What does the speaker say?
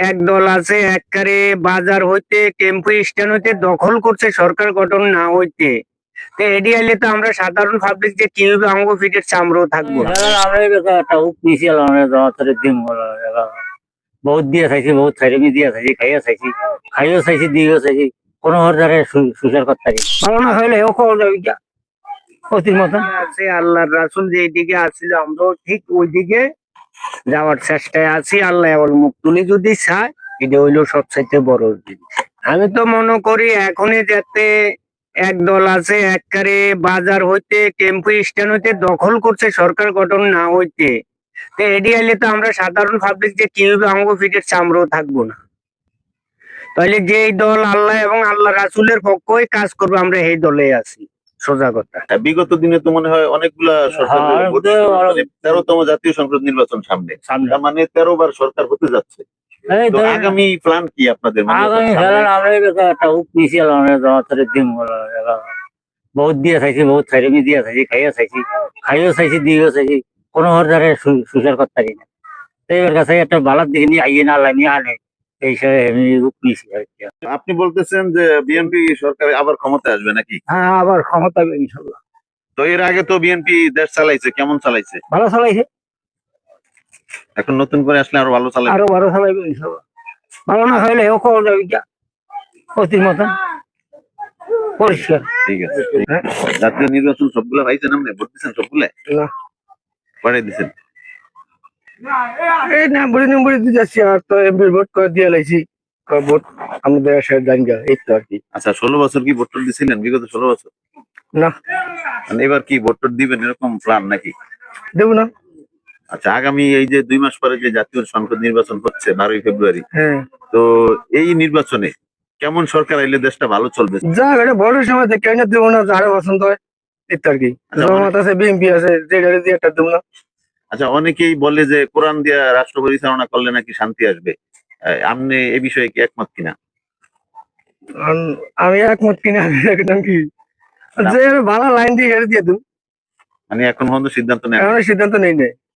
একদল আছে এককারে বাজার হইতে টেম্পো স্ট্যান্ড হইতে দখল করছে সরকার গঠন না হইতে। তো এডি আইলে তো আমরা সাধারণ পাবলিক যে কি হবে আমাকে ফিটের চামড়াও থাকবো না। বহুত দিয়ে চাইছি, বহুত থাইরেমি দিয়ে চাইছি, খাইয়া চাইছি, খাইও চাইছি, দিয়েও চাইছি, কোনো হরদারে সুসার করতে পারি ভালো না হইলে ও খাওয়া যাবে কি অতির মতন আছে। আল্লাহর রাসূল যেদিকে আসছিল আমরাও ঠিক ওইদিকে যাওয়ার চেষ্টায় আছি। আল্লাহ এবার মুখ তুলি যদি চায় এটা হইলো সবচাইতে বড় জিনিস। আমি তো মনে করি এখনই যাতে একদল আছে এককারে বাজার হইতে টেম্পো স্ট্যান্ড হইতে দখল করছে সরকার গঠন না হইতে। তো এডি আইলে তো আমরা সাধারণ পাবলিক যে কি হবে আমাকে ফিটের চামড়াও থাকবো না। তাহলে যেই দল আল্লাহ এবং আল্লাহ রাসূলের পক্ষই কাজ করবে আমরা এই দলে আছি। সোজা কথা। বিগত দিনে তো মনে হয় অনেকগুলা সরকার 13তম জাতীয় সংসদ নির্বাচন সামনে, তার মানে 13 বার সরকার হতে যাচ্ছে। তো আগামী প্ল্যান কি আপনাদের? বহুত দিয়ে চাইছি, বহুত থাইরেমি দিয়ে চাইছি, খাইয়া চাইছি, খাইও চাইছি, দিয়েও চাইছি, কোনো হরদারে সুসার করতে পারি না। এবার কাছে একটা বালার দিকে নিয়ে আইয়ে না আল্লাহ নিয়ে আনে এই হিসাবে আমি নিয়েছি আর কি। আপনি বলতেছেন যে বিএনপি সরকার আবার ক্ষমতায় আসবে নাকি? হ্যাঁ, আবার ক্ষমতা হবে ইনশাল্লাহ। তো এর আগে তো বিএনপি দেশ চালাইছে, কেমন চালাইছে? ভালো চালাইছে। এখন নতুন করে আসলে আরো ভালো চালাইবে। আরো ভালো চালাইবে ইনশাল্লাহ। ভালো না হইলে ও খাওয়া যাবে কি অতির মতন পরিষ্কার। ঠিক আছে। জাতীয় নির্বাচন সবগুলা পাইছেন, আপনি ভোট দিচ্ছেন সবগুলা? না, পাঠাই দিচ্ছেন? এই নাম্বারে দিয়ে যাচ্ছি আর তো এমপির ভোট করে দিয়ে লাইছি। ভোট আমাদের দেশের জায়গা এই তো আর কি। আচ্ছা, 16 বছর কি ভোট টোট দিছিলেন বিগত 16 বছর? না, মানে এবার কি ভোট টোট দিবেন এরকম প্ল্যান নাকি? দেবো না। আচ্ছা, আগামী এই যে 2 মাস পরে যে জাতীয় সংসদ নির্বাচন হচ্ছে 12ই ফেব্রুয়ারি, হ্যাঁ, তো এই নির্বাচনে কেমন সরকার আইলে দেশটা ভালো চলবে? যা এটা ভোটের সময় কেন দেবো না, যারা পছন্দ হয় এই তো আর কি। জমাত আছে, বিএনপি আছে, যে দিয়ে একটা দেবো না। আচ্ছা, অনেকেই বলে যে কোরআন দিয়া রাষ্ট্র পরিচালনা করলে নাকি শান্তি আসবে। আপনি এই বিষয়ে কি একমত কিনা? আমি একমত কিনা একদম কি যে ভালো লাইন দিয়ে দিয়ে দেবো। মানে এখন পর্যন্ত সিদ্ধান্ত নেই? সিদ্ধান্ত নেই।